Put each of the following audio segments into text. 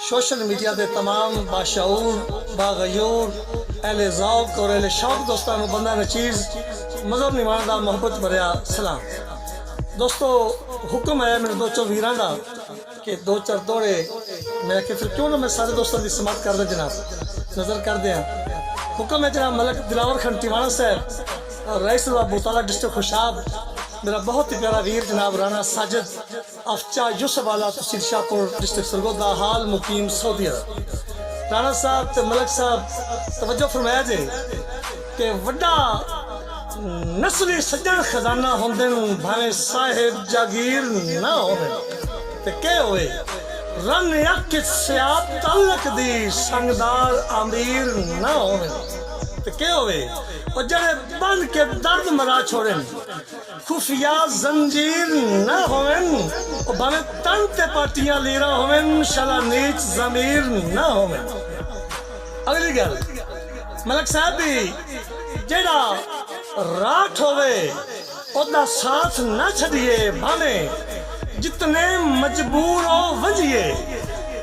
Social media के तमाम बाशऊर बागयूर अहले ज़ौक़ और अहले शौक दोस्तों बंदा नचीज़ मज़हब निमान का मुहब्बत भरिया सलाम। दोस्तों हुक्म है मेरे दोस्तों वीरां दा कि दो चार दौड़े मैं कि फिर क्यों ना मैं सारे दोस्तों की समात कर दे जनाब नज़र कर दें। हुक्म है जनाब मलक दिलावर खान टिवाणा साहब और रईस अबूताला डिस्ट्रिक्ट खुशाब, मेरा बहुत ही प्यारा वीर जनाब राना साजिद अफचा यूसुफ वाला तहसील शाहपुर डिस्ट्रिक्ट सरगोदा हाल मुकीम सऊदी अरब। राना साहब तो मलक साहब तवज्जो फरमाया जे कि वड्डा नस्ली सज्जन खजाना होंदे भावे साहिब जागीर ना होवे ते के होवे रन अख सियाब तलक दी संगदार अमीर ना होवे ते के होवे और जड़े बन के दर्द मरा छोड़े खुफिया जंजीर ना होवन और भावे तन ते पाटियां लीरा होवन शला नीच जमीर ना होवन। अगली गल मलक साहब भी जेड़ा राठ होवे ओदा साथ ना छड़िए भावे जितने मजबूर हो वजिए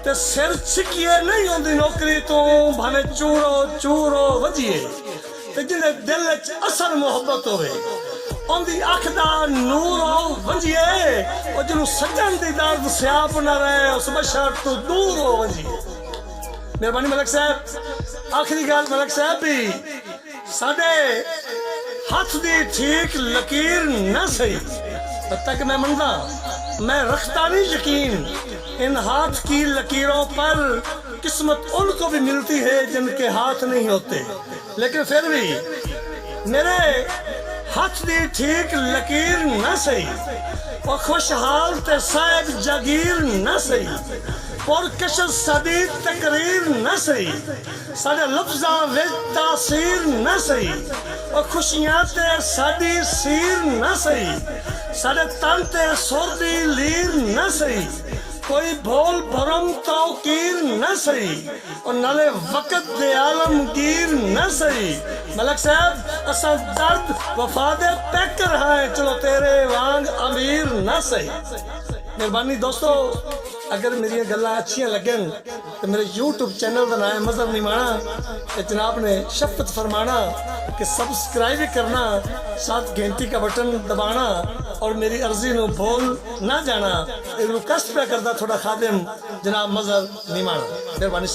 ते सिर छिकिए नहीं होंदी नौकरी तो भावे चूरो चूरो वजिए ते जिन्हें दिल च असर मोहब्बत होवे ओंदी अख दा नूर हो वजिए और जिन्हों सज्जन दी दर्द स्याप ना रहे उस बशर तो दूर हो वजिए। मेहरबानी मलक साहब। आखिरी गल मलक साहब भी साडे हाथ दी ठीक लकीर ना सही तक मैं मनता मैं रखता नहीं यकीन इन हाथ की लकीरों पर किस्मत उनको भी मिलती है जिनके हाथ नहीं होते, लेकिन फिर भी मेरे हाथ दी ठीक लकीर ना सही और खुशहाल ते साहिब जागीर ना सही और कशर सदी तकरीर न सही साढ़े लफ्जा विच तासीर न सही और खुशियां ते साडी सीर न सही साढ़े तन ते सुरदी लीर न सही कोई भोल भरम तौकीर न सही और नाले वक़्त दे आलमगीर न सही। मलक साहब असा दर्द वफा दे पैकर हैं चलो तेरे वांग अमीर न सही। मेहरबानी दोस्तों अगर मेरी गल्लां अच्छियां लगन तो मेरे YouTube चैनल का नाम है मज़हब निमाना, जनाब ने शफकत फरमाना कि सब्सक्राइब भी करना साथ घंटी का बटन दबाना और मेरी अर्जी नू भूल ना जाना। एक रिक्वेस्ट पे करता थोड़ा खादिम जनाब मज़हब निमाना। मेहरबानी।